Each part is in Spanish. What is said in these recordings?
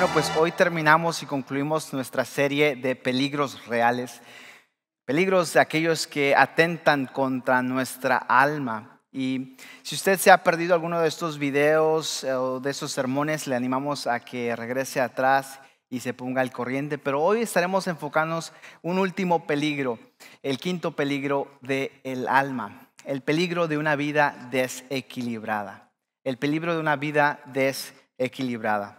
Bueno, pues hoy terminamos y concluimos nuestra serie de peligros reales. Peligros de aquellos que atentan contra nuestra alma. Y si usted se ha perdido alguno de estos videos o de esos sermones, le animamos a que regrese atrás y se ponga al corriente. Pero hoy estaremos enfocándonos un último peligro, el quinto peligro del alma. El peligro de una vida desequilibrada. El peligro de una vida desequilibrada.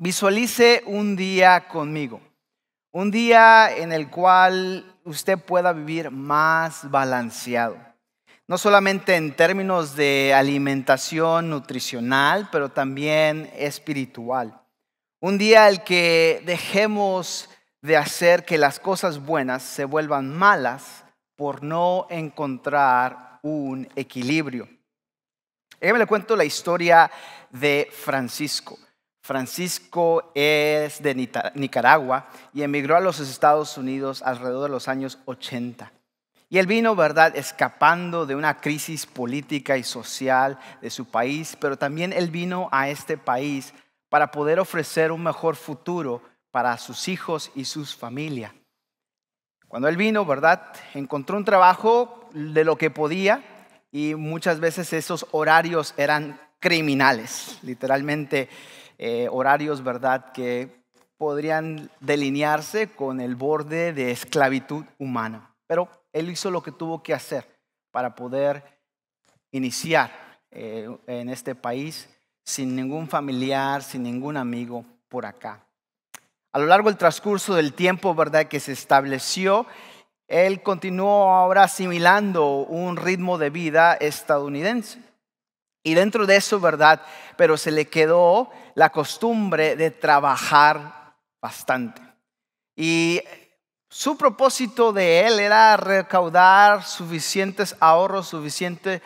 Visualice un día conmigo, un día en el cual usted pueda vivir más balanceado. No solamente en términos de alimentación nutricional, pero también espiritual. Un día en el que dejemos de hacer que las cosas buenas se vuelvan malas por no encontrar un equilibrio. Déjeme le cuento la historia de Francisco. Francisco es de Nicaragua y emigró a los Estados Unidos alrededor de los años 80. Y él vino, ¿verdad?, escapando de una crisis política y social de su país, pero también él vino a este país para poder ofrecer un mejor futuro para sus hijos y sus familias. Cuando él vino, ¿verdad?, encontró un trabajo de lo que podía y muchas veces esos horarios eran criminales, literalmente. Horarios, ¿verdad?, que podrían delinearse con el borde de esclavitud humana. Pero él hizo lo que tuvo que hacer para poder iniciar en este país sin ningún familiar, sin ningún amigo por acá. A lo largo del transcurso del tiempo, ¿verdad?, que se estableció, él continuó ahora asimilando un ritmo de vida estadounidense. Y dentro de eso, ¿verdad?, pero se le quedó la costumbre de trabajar bastante. Y su propósito de él era recaudar suficientes ahorros, suficientes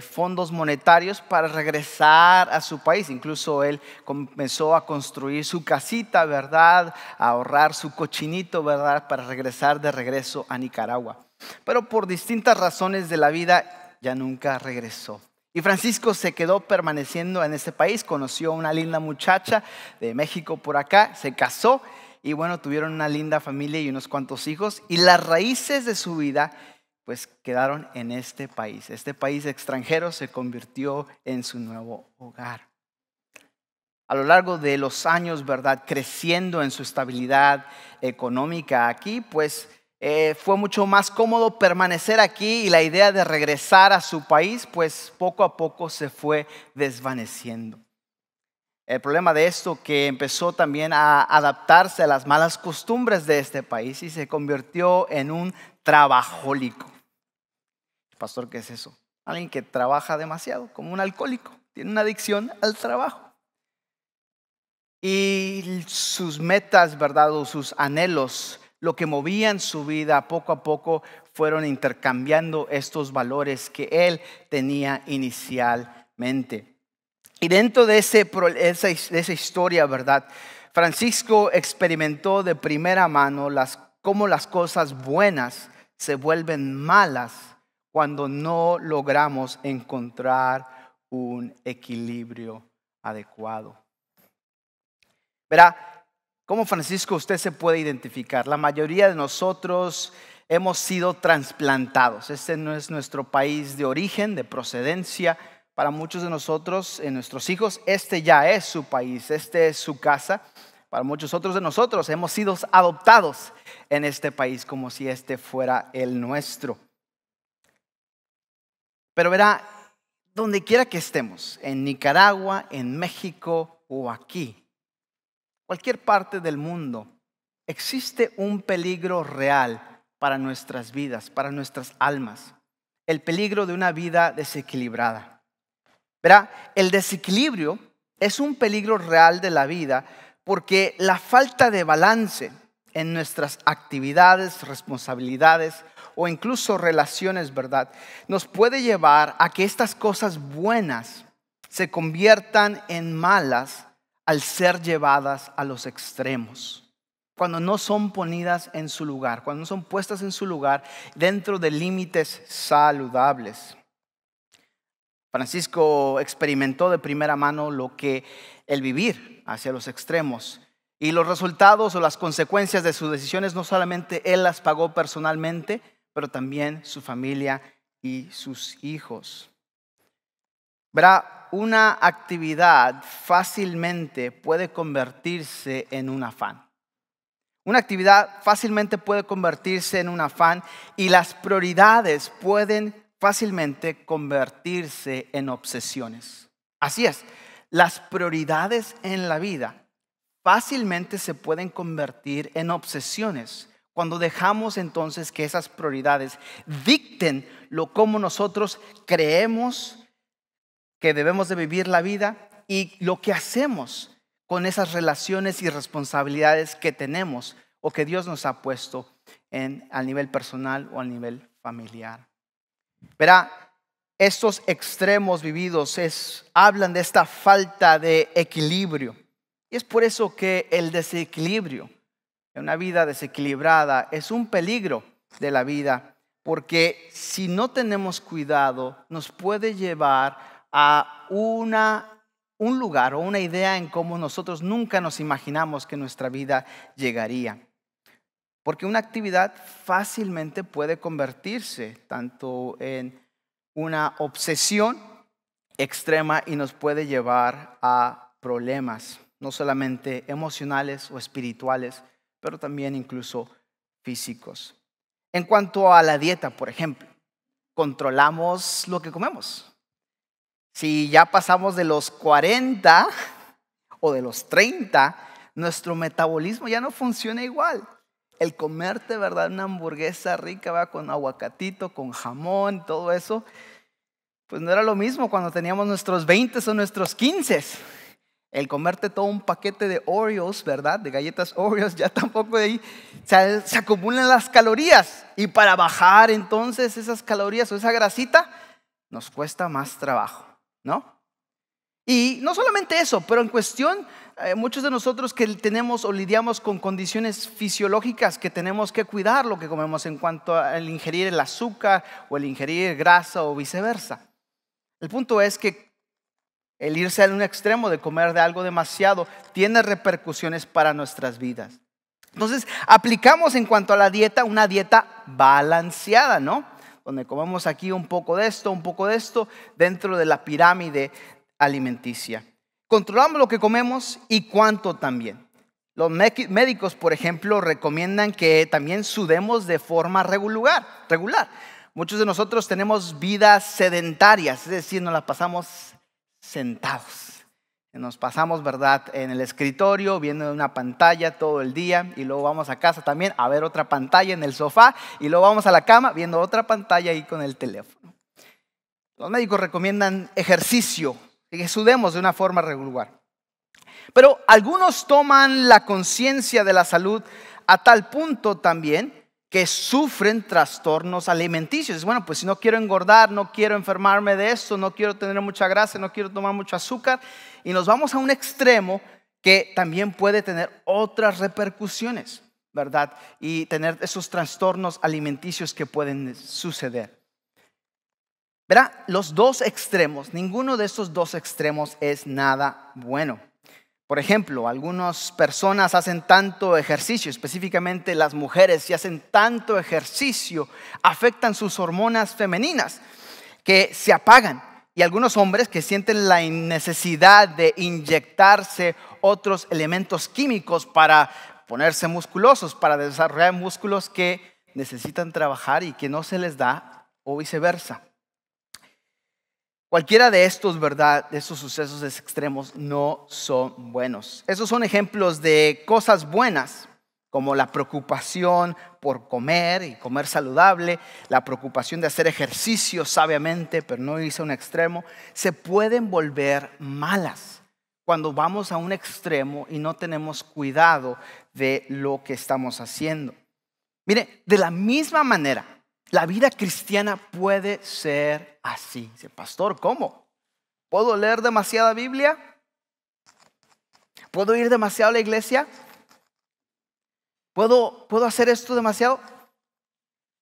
fondos monetarios para regresar a su país. Incluso él comenzó a construir su casita, ¿verdad?, a ahorrar su cochinito, ¿verdad?, para regresar de regreso a Nicaragua. Pero por distintas razones de la vida ya nunca regresó. Y Francisco se quedó permaneciendo en este país, conoció a una linda muchacha de México por acá, se casó y bueno, tuvieron una linda familia y unos cuantos hijos. Y las raíces de su vida pues quedaron en este país. Este país extranjero se convirtió en su nuevo hogar. A lo largo de los años, ¿verdad?, creciendo en su estabilidad económica aquí, pues fue mucho más cómodo permanecer aquí y la idea de regresar a su país, pues poco a poco se fue desvaneciendo. El problema de esto que empezó también a adaptarse a las malas costumbres de este país y se convirtió en un trabajólico. Pastor, ¿qué es eso? Alguien que trabaja demasiado, como un alcohólico, tiene una adicción al trabajo. Y sus metas, ¿verdad?, o sus anhelos, lo que movían su vida poco a poco fueron intercambiando estos valores que él tenía inicialmente. Y dentro de esa historia, ¿verdad?, Francisco experimentó de primera mano cómo las cosas buenas se vuelven malas cuando no logramos encontrar un equilibrio adecuado. Verá, como Francisco usted se puede identificar. La mayoría de nosotros hemos sido trasplantados. Este no es nuestro país de origen, de procedencia. Para muchos de nosotros, nuestros hijos, este ya es su país, este es su casa. Para muchos otros de nosotros hemos sido adoptados en este país como si este fuera el nuestro. Pero verá, donde quiera que estemos, en Nicaragua, en México o aquí, cualquier parte del mundo, existe un peligro real para nuestras vidas, para nuestras almas. El peligro de una vida desequilibrada. Verá, el desequilibrio es un peligro real de la vida porque la falta de balance en nuestras actividades, responsabilidades o incluso relaciones, ¿verdad?, nos puede llevar a que estas cosas buenas se conviertan en malas al ser llevadas a los extremos, cuando no son ponidas en su lugar, cuando no son puestas en su lugar dentro de límites saludables. Francisco experimentó de primera mano lo que el vivir hacia los extremos. Y los resultados o las consecuencias de sus decisiones no solamente él las pagó personalmente, pero también su familia y sus hijos. Verá, una actividad fácilmente puede convertirse en un afán. Una actividad fácilmente puede convertirse en un afán y las prioridades pueden fácilmente convertirse en obsesiones. Así es, las prioridades en la vida fácilmente se pueden convertir en obsesiones cuando dejamos entonces que esas prioridades dicten cómo nosotros creemos que debemos de vivir la vida y lo que hacemos con esas relaciones y responsabilidades que tenemos o que Dios nos ha puesto al nivel personal o al nivel familiar. Verá, estos extremos vividos hablan de esta falta de equilibrio. Y es por eso que el desequilibrio, una vida desequilibrada, es un peligro de la vida, porque si no tenemos cuidado, nos puede llevar a un lugar o una idea en cómo nosotros nunca nos imaginamos que nuestra vida llegaría. Porque una actividad fácilmente puede convertirse tanto en una obsesión extrema y nos puede llevar a problemas, no solamente emocionales o espirituales, pero también incluso físicos. En cuanto a la dieta, por ejemplo, controlamos lo que comemos. Si ya pasamos de los 40 o de los 30, nuestro metabolismo ya no funciona igual. El comerte, ¿verdad?, una hamburguesa rica, ¿verdad?, con aguacatito, con jamón, todo eso, pues no era lo mismo cuando teníamos nuestros 20 o nuestros 15. El comerte todo un paquete de Oreos, ¿verdad?, de galletas Oreos, ya tampoco de ahí se acumulan las calorías. Y para bajar entonces esas calorías o esa grasita, nos cuesta más trabajo, ¿no? Y no solamente eso, pero en cuestión, muchos de nosotros que tenemos o lidiamos con condiciones fisiológicas que tenemos que cuidar lo que comemos en cuanto al ingerir el azúcar o el ingerir grasa o viceversa. El punto es que el irse a un extremo de comer de algo demasiado tiene repercusiones para nuestras vidas. Entonces, aplicamos en cuanto a la dieta una dieta balanceada, ¿no? Donde comemos aquí un poco de esto dentro de la pirámide alimenticia. Controlamos lo que comemos y cuánto también. Los médicos, por ejemplo, recomiendan que también sudemos de forma regular. Muchos de nosotros tenemos vidas sedentarias, es decir, nos las pasamos sentados. Nos pasamos, ¿verdad?, en el escritorio viendo una pantalla todo el día y luego vamos a casa también a ver otra pantalla en el sofá y luego vamos a la cama viendo otra pantalla ahí con el teléfono. Los médicos recomiendan ejercicio, que sudemos de una forma regular. Pero algunos toman la conciencia de la salud a tal punto también que sufren trastornos alimenticios. Bueno, pues si no quiero engordar, no quiero enfermarme de esto, no quiero tener mucha grasa, no quiero tomar mucho azúcar, y nos vamos a un extremo que también puede tener otras repercusiones, ¿verdad? Y tener esos trastornos alimenticios que pueden suceder. Verá, los dos extremos, ninguno de estos dos extremos es nada bueno. Por ejemplo, algunas personas hacen tanto ejercicio, específicamente las mujeres, y hacen tanto ejercicio, afectan sus hormonas femeninas que se apagan. Y algunos hombres que sienten la necesidad de inyectarse otros elementos químicos para ponerse musculosos, para desarrollar músculos que necesitan trabajar y que no se les da, o viceversa. Cualquiera de estos, ¿verdad?, de estos sucesos extremos no son buenos. Esos son ejemplos de cosas buenas, como la preocupación por comer y comer saludable, la preocupación de hacer ejercicio sabiamente, pero no irse a un extremo. Se pueden volver malas cuando vamos a un extremo y no tenemos cuidado de lo que estamos haciendo. Mire, de la misma manera, la vida cristiana puede ser así. Dice, pastor, ¿cómo? ¿Puedo leer demasiada Biblia? ¿Puedo ir demasiado a la iglesia? ¿Puedo hacer esto demasiado?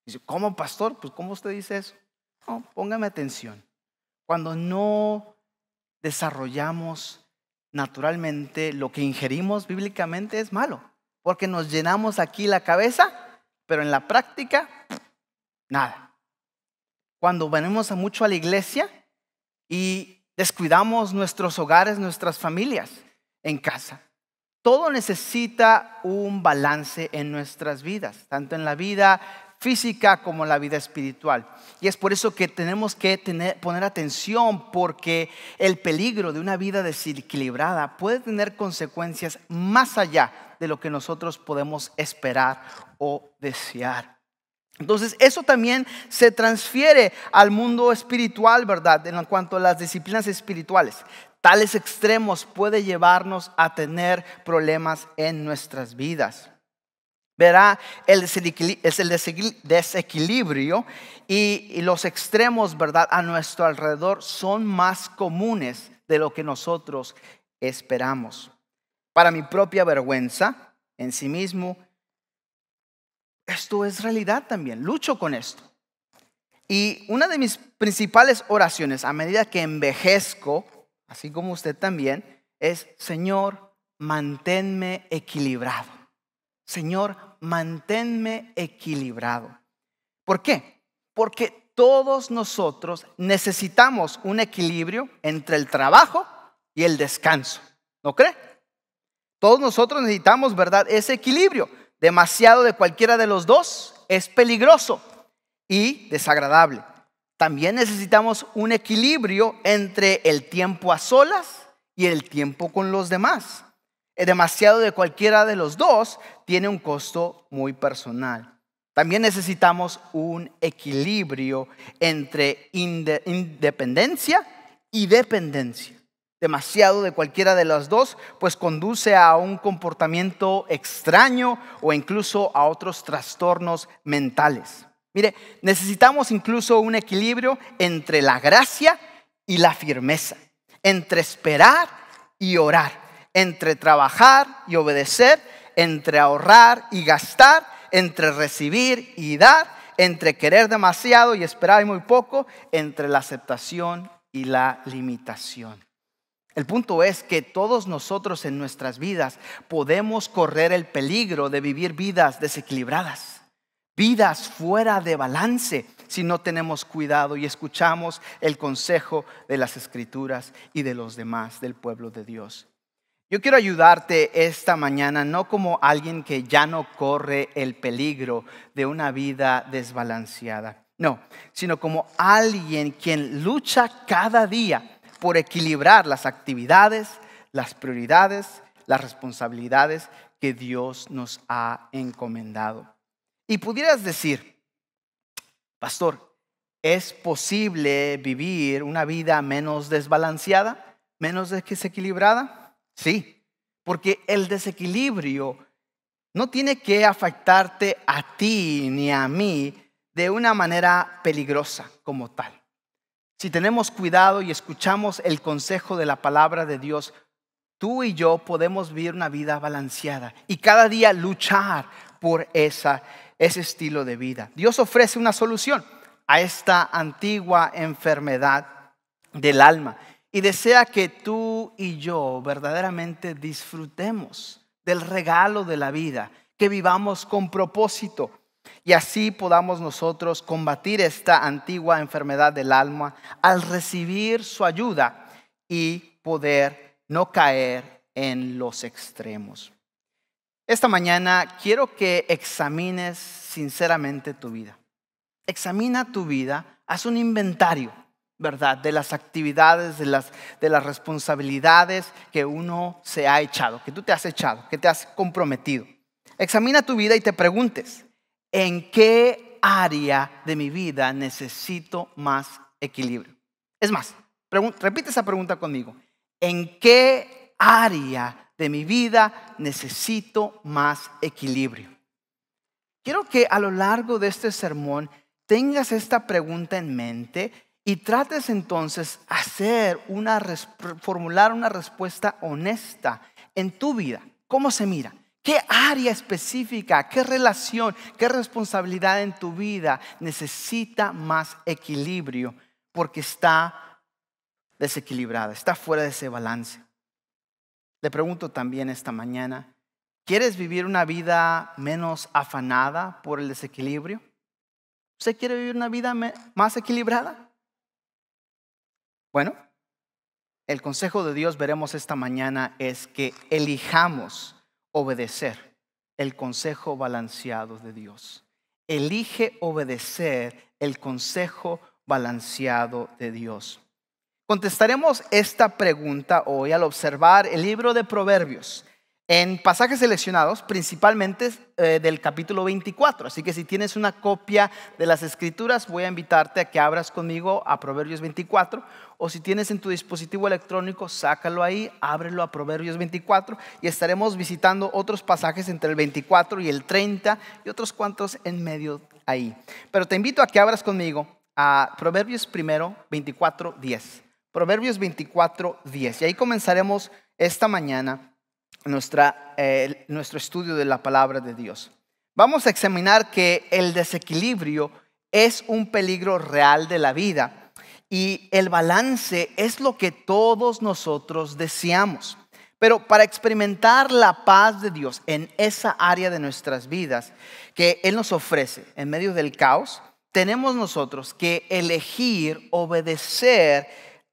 Dice, ¿cómo, pastor? Pues, ¿cómo usted dice eso? No, póngame atención. Cuando no desarrollamos naturalmente lo que ingerimos bíblicamente es malo, porque nos llenamos aquí la cabeza, pero en la práctica, nada. Cuando venimos mucho a la iglesia y descuidamos nuestros hogares, nuestras familias en casa. Todo necesita un balance en nuestras vidas, tanto en la vida física como en la vida espiritual. Y es por eso que tenemos que poner atención, porque el peligro de una vida desequilibrada puede tener consecuencias más allá de lo que nosotros podemos esperar o desear. Entonces eso también se transfiere al mundo espiritual, ¿verdad? En cuanto a las disciplinas espirituales. Tales extremos pueden llevarnos a tener problemas en nuestras vidas. Verá, el desequilibrio y los extremos, ¿verdad?, a nuestro alrededor son más comunes de lo que nosotros esperamos. Para mi propia vergüenza en sí mismo, esto es realidad también. Lucho con esto. Y una de mis principales oraciones a medida que envejezco, así como usted también, es: Señor, manténme equilibrado. Señor, manténme equilibrado. ¿Por qué? Porque todos nosotros necesitamos un equilibrio entre el trabajo y el descanso. ¿No cree? Todos nosotros necesitamos, ¿verdad?, ese equilibrio. Demasiado de cualquiera de los dos es peligroso y desagradable. También necesitamos un equilibrio entre el tiempo a solas y el tiempo con los demás. Demasiado de cualquiera de los dos tiene un costo muy personal. También necesitamos un equilibrio entre independencia y dependencia. Demasiado de cualquiera de las dos pues conduce a un comportamiento extraño o incluso a otros trastornos mentales. Mire, necesitamos incluso un equilibrio entre la gracia y la firmeza, entre esperar y orar, entre trabajar y obedecer, entre ahorrar y gastar, entre recibir y dar, entre querer demasiado y esperar muy poco, entre la aceptación y la limitación. El punto es que todos nosotros en nuestras vidas podemos correr el peligro de vivir vidas desequilibradas, vidas fuera de balance, si no tenemos cuidado y escuchamos el consejo de las Escrituras y de los demás del pueblo de Dios. Yo quiero ayudarte esta mañana, no como alguien que ya no corre el peligro de una vida desbalanceada, no, sino como alguien quien lucha cada día por equilibrar las actividades, las prioridades, las responsabilidades que Dios nos ha encomendado. Y pudieras decir: pastor, ¿es posible vivir una vida menos desbalanceada, menos desequilibrada? Sí, porque el desequilibrio no tiene que afectarte a ti ni a mí de una manera peligrosa como tal. Si tenemos cuidado y escuchamos el consejo de la palabra de Dios, tú y yo podemos vivir una vida balanceada y cada día luchar por ese estilo de vida. Dios ofrece una solución a esta antigua enfermedad del alma y desea que tú y yo verdaderamente disfrutemos del regalo de la vida, que vivamos con propósito. Y así podamos nosotros combatir esta antigua enfermedad del alma al recibir su ayuda y poder no caer en los extremos. Esta mañana quiero que examines sinceramente tu vida. Examina tu vida, haz un inventario, ¿verdad?, de las actividades, de las responsabilidades que uno se ha echado, que tú te has echado, que te has comprometido. Examina tu vida y te preguntes: ¿en qué área de mi vida necesito más equilibrio? Es más, repite esa pregunta conmigo. ¿En qué área de mi vida necesito más equilibrio? Quiero que a lo largo de este sermón tengas esta pregunta en mente y trates entonces formular una respuesta honesta en tu vida. ¿Cómo se mira? ¿Qué área específica, qué relación, qué responsabilidad en tu vida necesita más equilibrio porque está desequilibrada, está fuera de ese balance? Le pregunto también esta mañana, ¿quieres vivir una vida menos afanada por el desequilibrio? ¿Usted quiere vivir una vida más equilibrada? Bueno, el consejo de Dios, veremos esta mañana, es que elijamos obedecer el consejo balanceado de Dios. Elige obedecer el consejo balanceado de Dios. Contestaremos esta pregunta hoy al observar el libro de Proverbios en pasajes seleccionados, principalmente del capítulo 24. Así que si tienes una copia de las Escrituras, voy a invitarte a que abras conmigo a Proverbios 24. O si tienes en tu dispositivo electrónico, sácalo ahí, ábrelo a Proverbios 24. Y estaremos visitando otros pasajes entre el 24 y el 30 y otros cuantos en medio ahí. Pero te invito a que abras conmigo a Proverbios primero 24, 10. Proverbios 24, 10. Y ahí comenzaremos esta mañana nuestro estudio de la palabra de Dios. Vamos a examinar que el desequilibrio es un peligro real de la vida y el balance es lo que todos nosotros deseamos. Pero para experimentar la paz de Dios en esa área de nuestras vidas que Él nos ofrece en medio del caos, tenemos nosotros que elegir obedecer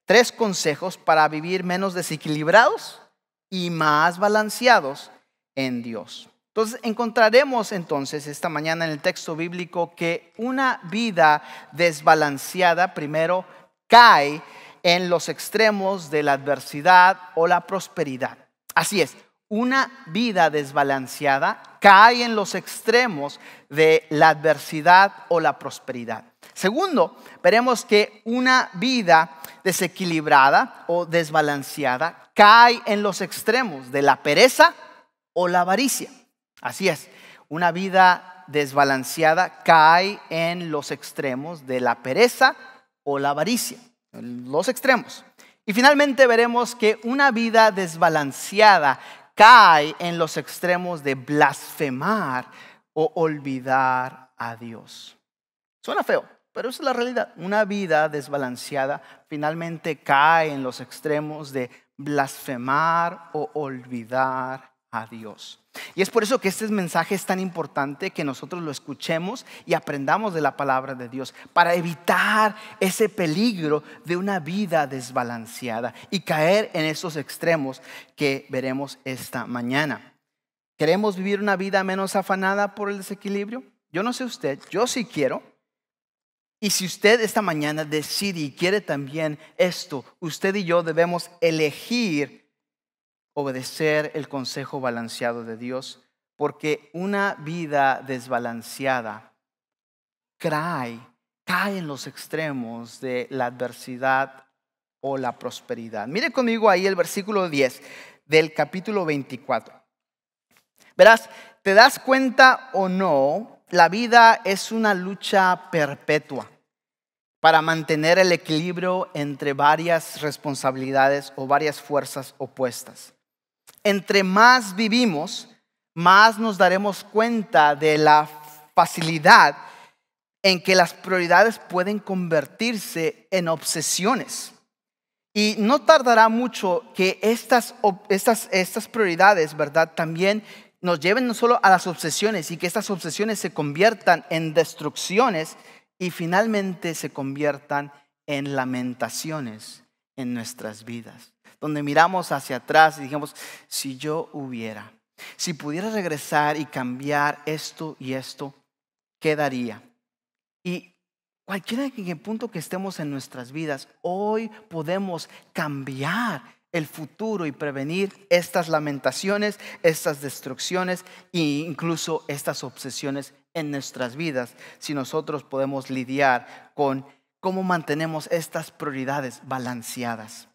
3 consejos para vivir menos desequilibrados y más balanceados en Dios. Entonces encontraremos esta mañana en el texto bíblico que una vida desbalanceada primero cae en los extremos de la adversidad o la prosperidad. Así es, una vida desbalanceada cae en los extremos de la adversidad o la prosperidad. Segundo, veremos que una vida desequilibrada o desbalanceada cae en los extremos de la pereza o la avaricia. Así es, una vida desbalanceada cae en los extremos de la pereza o la avaricia, los extremos. Y finalmente veremos que una vida desbalanceada cae en los extremos de blasfemar o olvidar a Dios. Suena feo, pero esa es la realidad. Una vida desbalanceada finalmente cae en los extremos de blasfemar o olvidar a Dios. Y es por eso que este mensaje es tan importante que nosotros lo escuchemos y aprendamos de la palabra de Dios para evitar ese peligro de una vida desbalanceada y caer en esos extremos que veremos esta mañana. ¿Queremos vivir una vida menos afanada por el desequilibrio? Yo no sé usted, yo sí quiero. Y si usted esta mañana decide y quiere también esto, usted y yo debemos elegir obedecer el consejo balanceado de Dios, porque una vida desbalanceada cae en los extremos de la adversidad o la prosperidad. Mire conmigo ahí el versículo 10 del capítulo 24. Verás, ¿te das cuenta o no? La vida es una lucha perpetua para mantener el equilibrio entre varias responsabilidades o varias fuerzas opuestas. Entre más vivimos, más nos daremos cuenta de la facilidad en que las prioridades pueden convertirse en obsesiones. Y no tardará mucho que estas prioridades, ¿verdad?, también nos lleven no solo a las obsesiones y que estas obsesiones se conviertan en destrucciones y finalmente se conviertan en lamentaciones en nuestras vidas. Donde miramos hacia atrás y dijimos, si yo hubiera, si pudiera regresar y cambiar esto y esto, ¿qué daría? Y cualquiera en el punto que estemos en nuestras vidas, hoy podemos cambiar el futuro y prevenir estas lamentaciones, estas destrucciones e incluso estas obsesiones en nuestras vidas, si nosotros podemos lidiar con cómo mantenemos estas prioridades balanceadas.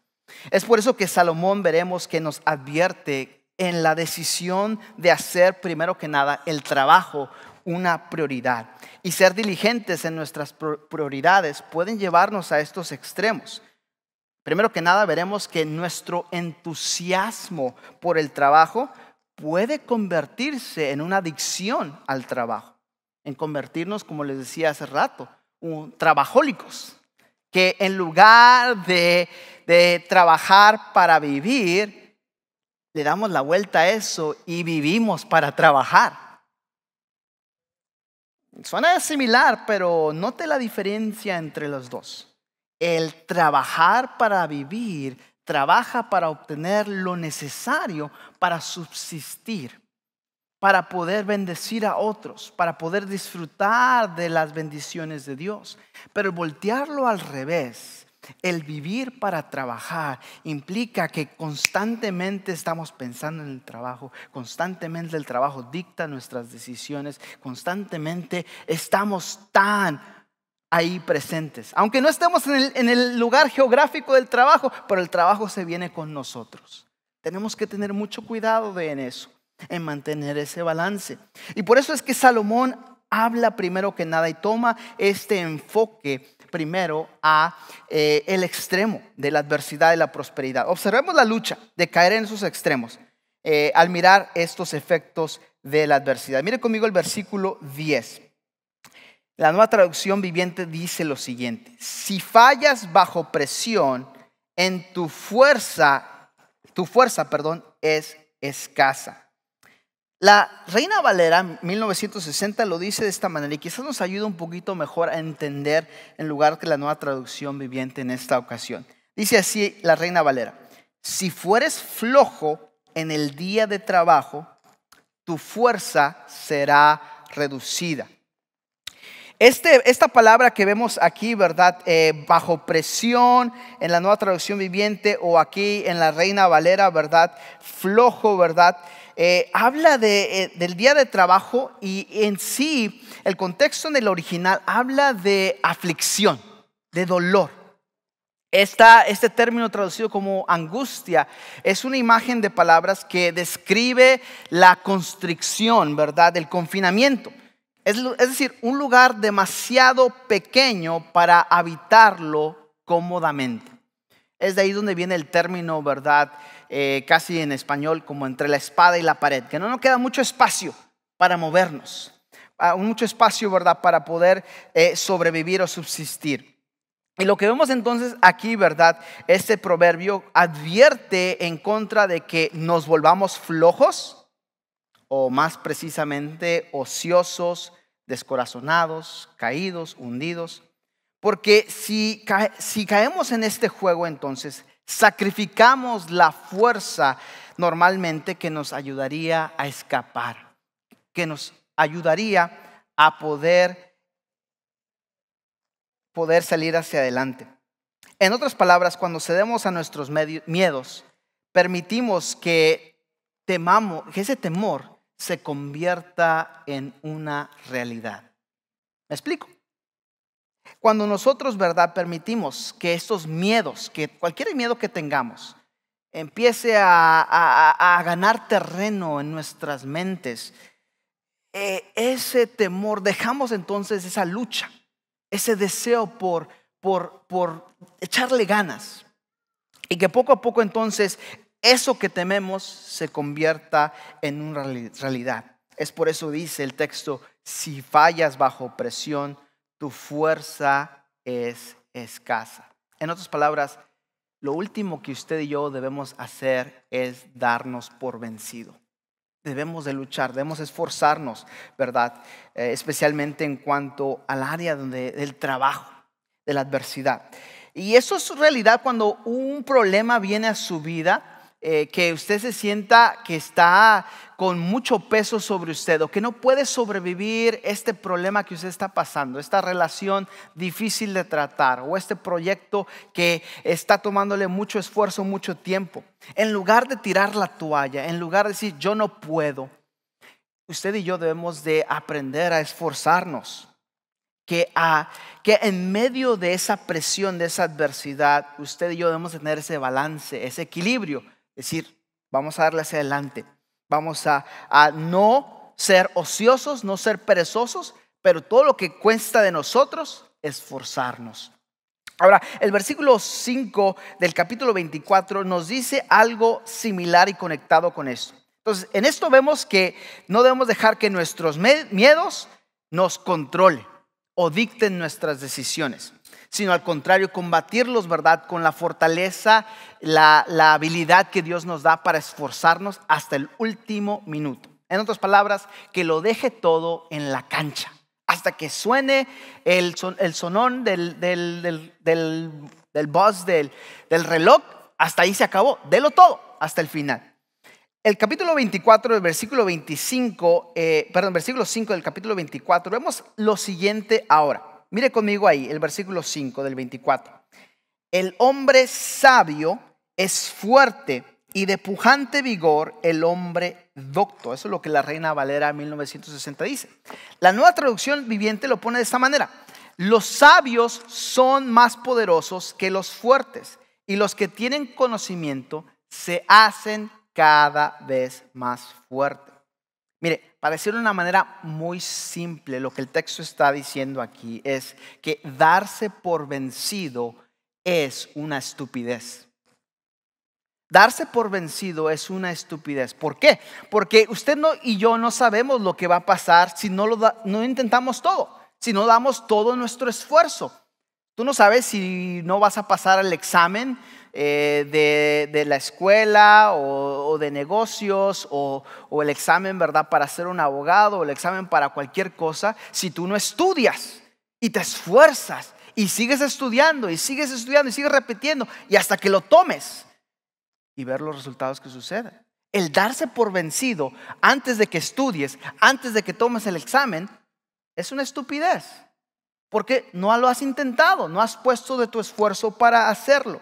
Es por eso que Salomón veremos que nos advierte en la decisión de hacer primero que nada el trabajo una prioridad y ser diligentes en nuestras prioridades pueden llevarnos a estos extremos. Primero que nada veremos que nuestro entusiasmo por el trabajo puede convertirse en una adicción al trabajo, en convertirnos, como les decía hace rato, trabajólicos, que en lugar de trabajar para vivir, le damos la vuelta a eso y vivimos para trabajar. Suena similar, pero note la diferencia entre los dos. El trabajar para vivir, trabaja para obtener lo necesario para subsistir, para poder bendecir a otros, para poder disfrutar de las bendiciones de Dios. Pero el voltearlo al revés, el vivir para trabajar, implica que constantemente estamos pensando en el trabajo, constantemente el trabajo dicta nuestras decisiones, constantemente estamos tan ahí presentes. Aunque no estemos en el lugar geográfico del trabajo, pero el trabajo se viene con nosotros. Tenemos que tener mucho cuidado en eso, en mantener ese balance. Y por eso es que Salomón habla primero que nada y toma este enfoque primero a el extremo de la adversidad y la prosperidad. Observemos la lucha de caer en esos extremos al mirar estos efectos de la adversidad. Mire conmigo el versículo 10. La Nueva Traducción Viviente dice lo siguiente: si fallas bajo presión, tu fuerza, es escasa. La Reina Valera 1960 lo dice de esta manera y quizás nos ayuda un poquito mejor a entender en lugar que la Nueva Traducción Viviente en esta ocasión. Dice así la Reina Valera: si fueres flojo en el día de trabajo, tu fuerza será reducida. Esta palabra que vemos aquí, ¿verdad? Bajo presión en la Nueva Traducción Viviente o aquí en la Reina Valera, ¿verdad? Flojo, ¿verdad? Habla del día de trabajo y en sí el contexto en el original habla de aflicción, de dolor. Este término traducido como angustia es una imagen de palabras que describe la constricción, ¿verdad? El confinamiento. Es decir, un lugar demasiado pequeño para habitarlo cómodamente. Es de ahí donde viene el término, ¿verdad? Casi en español como entre la espada y la pared, que no nos queda mucho espacio para movernos, mucho espacio, ¿verdad? Para poder sobrevivir o subsistir. Y lo que vemos entonces aquí, ¿verdad? Este proverbio advierte en contra de que nos volvamos flojos, o más precisamente ociosos, descorazonados, caídos, hundidos. Porque si caemos en este juego, entonces sacrificamos la fuerza normalmente que nos ayudaría a escapar, que nos ayudaría a poder salir hacia adelante. En otras palabras, cuando cedemos a nuestros miedos, permitimos que ese temor se convierta en una realidad. ¿Me explico? Cuando nosotros, ¿verdad?, permitimos que estos miedos, que cualquier miedo que tengamos, empiece a ganar terreno en nuestras mentes, ese temor, dejamos entonces esa lucha, ese deseo por echarle ganas, y que poco a poco entonces eso que tememos se convierta en una realidad. Es por eso dice el texto: si fallas bajo presión, tu fuerza es escasa. En otras palabras, lo último que usted y yo debemos hacer es darnos por vencido. Debemos de luchar, debemos esforzarnos, ¿verdad? Especialmente en cuanto al área del trabajo, de la adversidad. Y eso es realidad cuando un problema viene a su vida, que usted se sienta que está con mucho peso sobre usted o que no puede sobrevivir este problema que usted está pasando, esta relación difícil de tratar o este proyecto que está tomándole mucho esfuerzo, mucho tiempo. En lugar de tirar la toalla, en lugar de decir yo no puedo, usted y yo debemos de aprender a esforzarnos. Que en medio de esa presión, de esa adversidad, usted y yo debemos tener ese balance, ese equilibrio. Es decir, vamos a darle hacia adelante. Vamos a no ser ociosos, no ser perezosos, pero todo lo que cuesta de nosotros, esforzarnos. Ahora, el versículo 5 del capítulo 24 nos dice algo similar y conectado con esto. Entonces, en esto vemos que no debemos dejar que nuestros miedos nos controlen o dicten nuestras decisiones. sino al contrario, combatirlos, ¿verdad? Con la fortaleza, la habilidad que Dios nos da para esforzarnos hasta el último minuto. En otras palabras, que lo deje todo en la cancha, hasta que suene el sonón del buzz del reloj. Hasta ahí se acabó, délo todo hasta el final. El capítulo 24 del versículo 25, versículo 5 del capítulo 24, vemos lo siguiente ahora. Mire conmigo ahí, el versículo 5 del 24. El hombre sabio es fuerte y de pujante vigor el hombre docto. Eso es lo que la Reina Valera 1960 dice. La Nueva Traducción Viviente lo pone de esta manera: los sabios son más poderosos que los fuertes, y los que tienen conocimiento se hacen cada vez más fuertes. Mire, para decirlo de una manera muy simple, lo que el texto está diciendo aquí es que darse por vencido es una estupidez. Darse por vencido es una estupidez. ¿Por qué? Porque usted y yo no sabemos lo que va a pasar si no intentamos todo, si no damos todo nuestro esfuerzo. Tú no sabes si no vas a pasar el examen de la escuela o de negocios o el examen, ¿verdad?, para ser un abogado, o el examen para cualquier cosa, si tú no estudias y te esfuerzas y sigues estudiando y sigues repitiendo y hasta que lo tomes y ver los resultados que suceden. El darse por vencido antes de que estudies, antes de que tomes el examen, es una estupidez. Porque no lo has intentado, no has puesto de tu esfuerzo para hacerlo.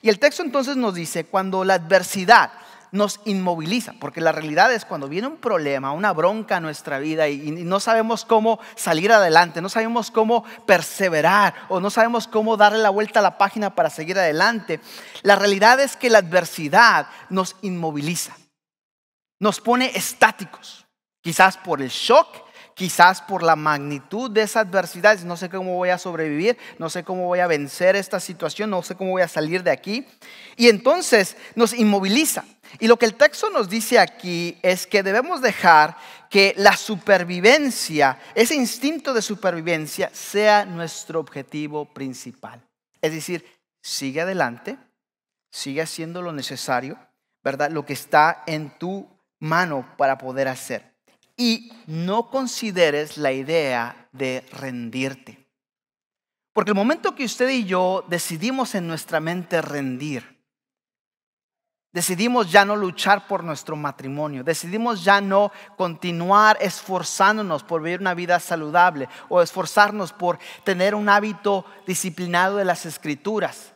Y el texto entonces nos dice, cuando la adversidad nos inmoviliza, porque la realidad es cuando viene un problema, una bronca a nuestra vida y no sabemos cómo salir adelante, no sabemos cómo perseverar o no sabemos cómo darle la vuelta a la página para seguir adelante. La realidad es que la adversidad nos inmoviliza, nos pone estáticos, quizás por el shock, quizás por la magnitud de esa adversidad. No sé cómo voy a sobrevivir, no sé cómo voy a vencer esta situación, no sé cómo voy a salir de aquí. Y entonces nos inmoviliza. Y lo que el texto nos dice aquí es que debemos dejar que la supervivencia, ese instinto de supervivencia, sea nuestro objetivo principal. Es decir, sigue adelante, sigue haciendo lo necesario, ¿verdad? Lo que está en tu mano para poder hacer. Y no consideres la idea de rendirte. Porque el momento que usted y yo decidimos en nuestra mente rendir, decidimos ya no luchar por nuestro matrimonio, decidimos ya no continuar esforzándonos por vivir una vida saludable o esforzarnos por tener un hábito disciplinado de las Escrituras,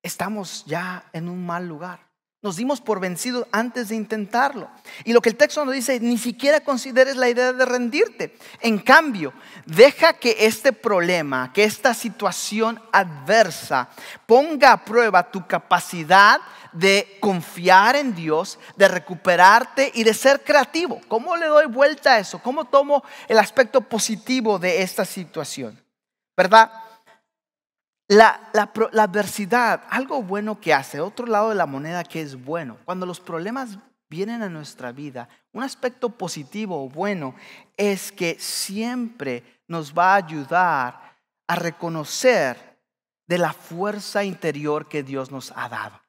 estamos ya en un mal lugar. Nos dimos por vencidos antes de intentarlo. Y lo que el texto nos dice, ni siquiera consideres la idea de rendirte. En cambio, deja que este problema, que esta situación adversa ponga a prueba tu capacidad de confiar en Dios, de recuperarte y de ser creativo. ¿Cómo le doy vuelta a eso? ¿Cómo tomo el aspecto positivo de esta situación? ¿Verdad? La adversidad, algo bueno que hace, otro lado de la moneda que es bueno, cuando los problemas vienen a nuestra vida, un aspecto positivo o bueno es que siempre nos va a ayudar a reconocer de la fuerza interior que Dios nos ha dado,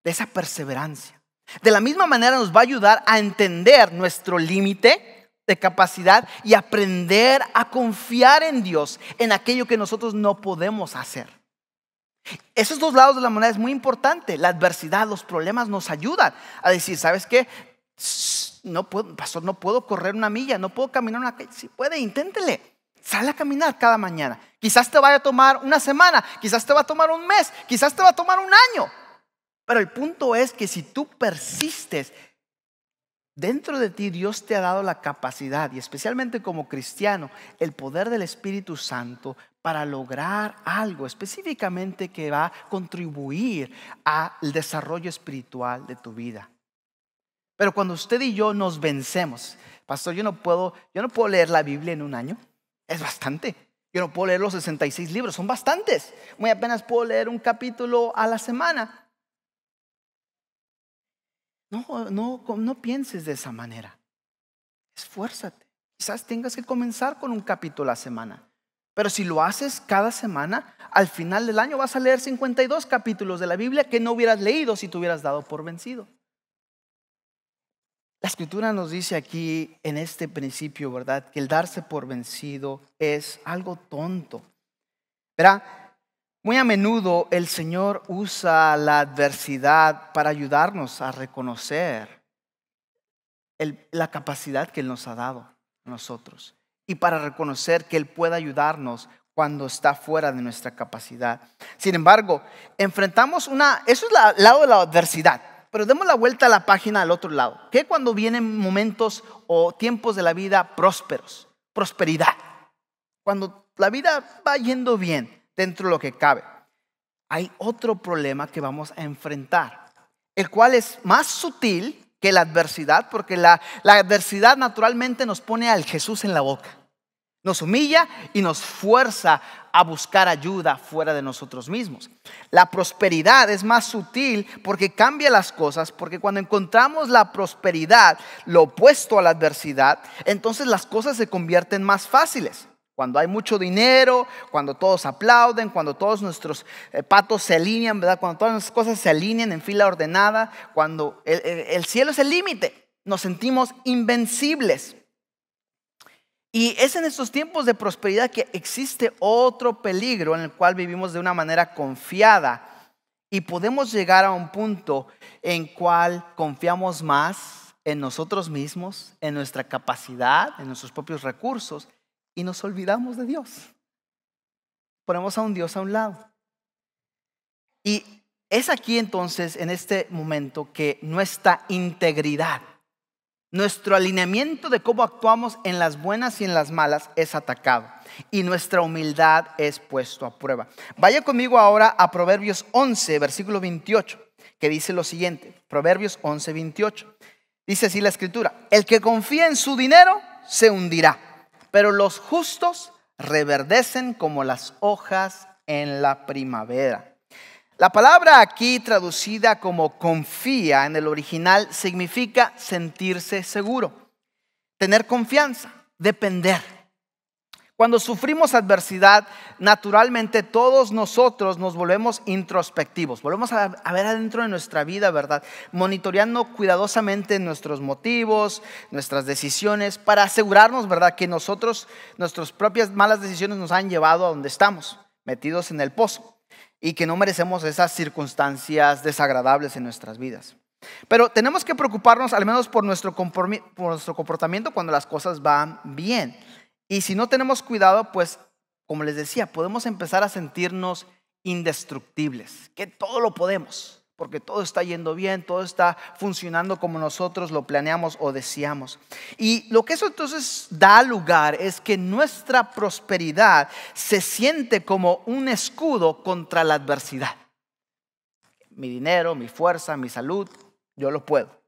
de esa perseverancia. De la misma manera nos va a ayudar a entender nuestro límite de capacidad y aprender a confiar en Dios en aquello que nosotros no podemos hacer. Esos dos lados de la moneda es muy importante. La adversidad, los problemas nos ayudan a decir, ¿sabes qué? No puedo, pastor, no puedo correr una milla, no puedo caminar una calle. Si puede, inténtele. Sale a caminar cada mañana. Quizás te vaya a tomar una semana, quizás te va a tomar un mes, quizás te va a tomar un año. Pero el punto es que si tú persistes, dentro de ti Dios te ha dado la capacidad, y especialmente como cristiano, el poder del Espíritu Santo para lograr algo específicamente que va a contribuir al desarrollo espiritual de tu vida. Pero cuando usted y yo nos vencemos, pastor, yo no puedo leer la Biblia en un año, es bastante. Yo no puedo leer los 66 libros, son bastantes. Muy apenas puedo leer un capítulo a la semana. No pienses de esa manera. Esfuérzate. Quizás tengas que comenzar con un capítulo a la semana, Pero si lo haces cada semana, al final del año vas a leer 52 capítulos de la Biblia que no hubieras leído si te hubieras dado por vencido. La Escritura nos dice aquí en este principio, ¿verdad?, que el darse por vencido es algo tonto. ¿Verdad? Muy a menudo el Señor usa la adversidad para ayudarnos a reconocer la capacidad que Él nos ha dado a nosotros y para reconocer que Él puede ayudarnos cuando está fuera de nuestra capacidad. Sin embargo, enfrentamos eso es el lado de la adversidad. Pero demos la vuelta a la página al otro lado. ¿Qué cuando vienen momentos o tiempos de la vida prósperos? Prosperidad. Cuando la vida va yendo bien dentro de lo que cabe. Hay otro problema que vamos a enfrentar, el cual es más sutil que la adversidad, porque la adversidad naturalmente nos pone al Jesús en la boca. Nos humilla y nos fuerza a buscar ayuda fuera de nosotros mismos. La prosperidad es más sutil porque cambia las cosas, porque cuando encontramos la prosperidad, lo opuesto a la adversidad, entonces las cosas se convierten más fáciles. Cuando hay mucho dinero, cuando todos aplauden, cuando todos nuestros patos se alinean, ¿verdad? Cuando todas las cosas se alinean en fila ordenada, cuando el cielo es el límite, nos sentimos invencibles. Y es en estos tiempos de prosperidad que existe otro peligro en el cual vivimos de una manera confiada y podemos llegar a un punto en cual confiamos más en nosotros mismos, en nuestra capacidad, en nuestros propios recursos y nos olvidamos de Dios. Ponemos a un Dios a un lado. Y es aquí entonces, en este momento, que nuestra integridad, nuestro alineamiento de cómo actuamos en las buenas y en las malas es atacado y nuestra humildad es puesto a prueba. Vaya conmigo ahora a Proverbios 11, versículo 28, que dice lo siguiente. Proverbios 11, 28. Dice así la Escritura: el que confía en su dinero se hundirá, pero los justos reverdecen como las hojas en la primavera. La palabra aquí traducida como confía en el original significa sentirse seguro, tener confianza, depender. Cuando sufrimos adversidad, naturalmente todos nosotros nos volvemos introspectivos. Volvemos a ver adentro de nuestra vida, ¿verdad? Monitoreando cuidadosamente nuestros motivos, nuestras decisiones, para asegurarnos, ¿verdad?, que nuestras propias malas decisiones nos han llevado a donde estamos, metidos en el pozo. Y que no merecemos esas circunstancias desagradables en nuestras vidas. Pero tenemos que preocuparnos al menos por nuestro comportamiento cuando las cosas van bien. Y si no tenemos cuidado, pues como les decía, podemos empezar a sentirnos indestructibles, que todo lo podemos, porque todo está yendo bien, todo está funcionando como nosotros lo planeamos o deseamos. Y lo que eso entonces da lugar es que nuestra prosperidad se siente como un escudo contra la adversidad. Mi dinero, mi fuerza, mi salud, yo lo puedo.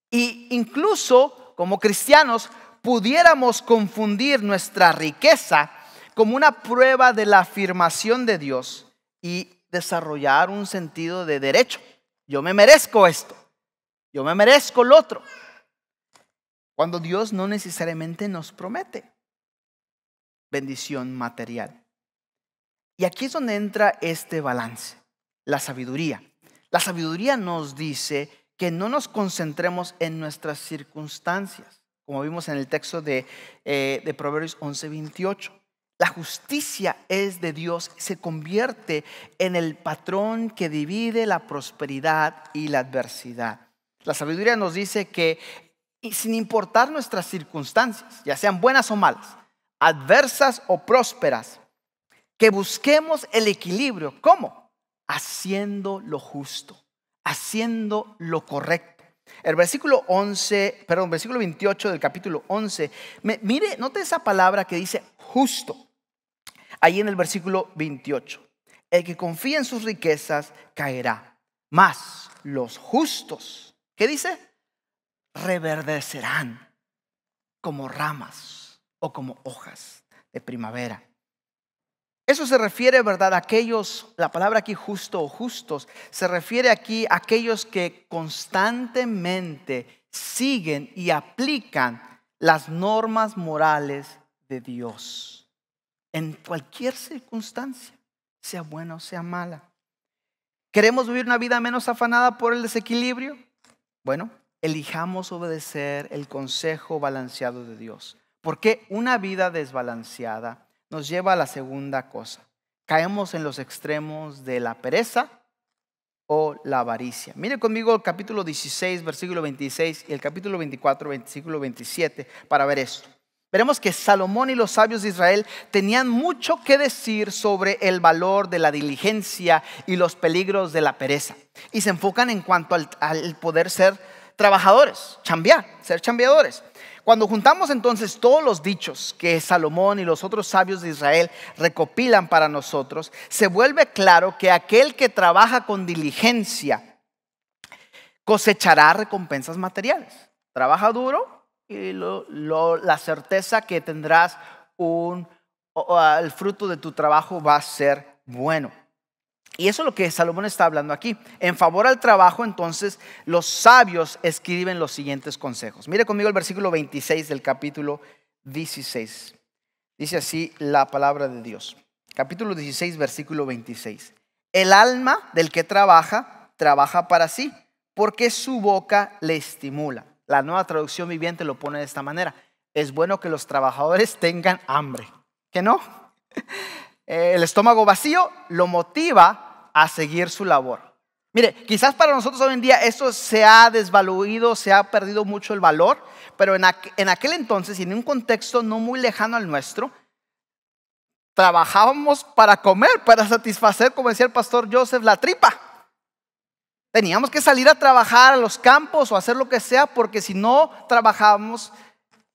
Y incluso como cristianos pudiéramos confundir nuestra riqueza como una prueba de la afirmación de Dios y desarrollar un sentido de derecho. Yo me merezco esto, yo me merezco lo otro, cuando Dios no necesariamente nos promete bendición material. Y aquí es donde entra este balance, la sabiduría. La sabiduría nos dice que no nos concentremos en nuestras circunstancias, como vimos en el texto de Proverbios 11, 28. La justicia es de Dios, se convierte en el patrón que divide la prosperidad y la adversidad. La sabiduría nos dice que sin importar nuestras circunstancias, ya sean buenas o malas, adversas o prósperas, que busquemos el equilibrio. ¿Cómo? Haciendo lo justo, haciendo lo correcto. El versículo 28 del capítulo 11, mire, note esa palabra que dice justo. Ahí en el versículo 28, el que confía en sus riquezas caerá, mas los justos, ¿qué dice? Reverdecerán como ramas o como hojas de primavera. Eso se refiere, ¿verdad?, a aquellos, la palabra aquí justo o justos, se refiere aquí a aquellos que constantemente siguen y aplican las normas morales de Dios. en cualquier circunstancia, sea buena o sea mala. ¿Queremos vivir una vida menos afanada por el desequilibrio? Bueno, elijamos obedecer el consejo balanceado de Dios. Porque una vida desbalanceada nos lleva a la segunda cosa. Caemos en los extremos de la pereza o la avaricia. Mire conmigo el capítulo 16, versículo 26 y el capítulo 24, versículo 27 para ver esto. Veremos que Salomón y los sabios de Israel tenían mucho que decir sobre el valor de la diligencia y los peligros de la pereza. Y se enfocan en cuanto al poder ser trabajadores, ser chambeadores. Cuando juntamos entonces todos los dichos que Salomón y los otros sabios de Israel recopilan para nosotros, se vuelve claro que aquel que trabaja con diligencia cosechará recompensas materiales. Trabaja duro y la certeza que tendrás el fruto de tu trabajo va a ser bueno. Y eso es lo que Salomón está hablando aquí. En favor al trabajo, entonces, los sabios escriben los siguientes consejos. Mire conmigo el versículo 26 del capítulo 16. Dice así la palabra de Dios. Capítulo 16, versículo 26. El alma del que trabaja para sí, porque su boca le estimula. La Nueva Traducción Viviente lo pone de esta manera. Es bueno que los trabajadores tengan hambre. ¿Que no? El estómago vacío lo motiva a seguir su labor. Mire, quizás para nosotros hoy en día esto se ha desvaluido, se ha perdido mucho el valor, pero en aquel entonces y en un contexto no muy lejano al nuestro, trabajábamos para comer, para satisfacer, como decía el pastor Joseph, la tripa. Teníamos que salir a trabajar a los campos o hacer lo que sea, porque si no trabajábamos,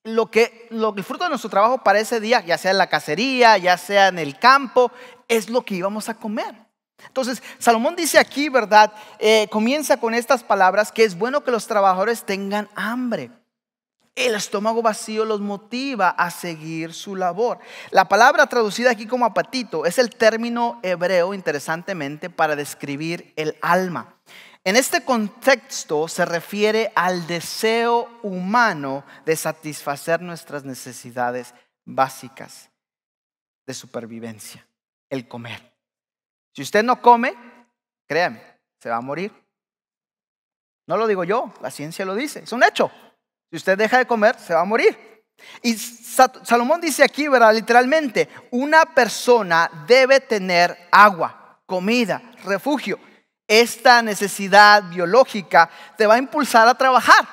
el fruto de nuestro trabajo para ese día, ya sea en la cacería, ya sea en el campo, es lo que íbamos a comer. Entonces, Salomón dice aquí, ¿verdad? Comienza con estas palabras, que es bueno que los trabajadores tengan hambre. El estómago vacío los motiva a seguir su labor. La palabra traducida aquí como apetito es el término hebreo, interesantemente, para describir el alma. En este contexto se refiere al deseo humano de satisfacer nuestras necesidades básicas de supervivencia, el comer. Si usted no come, créame, se va a morir. No lo digo yo, la ciencia lo dice, es un hecho. Si usted deja de comer, se va a morir. Y Salomón dice aquí, ¿verdad? Literalmente, una persona debe tener agua, comida, refugio. Esta necesidad biológica te va a impulsar a trabajar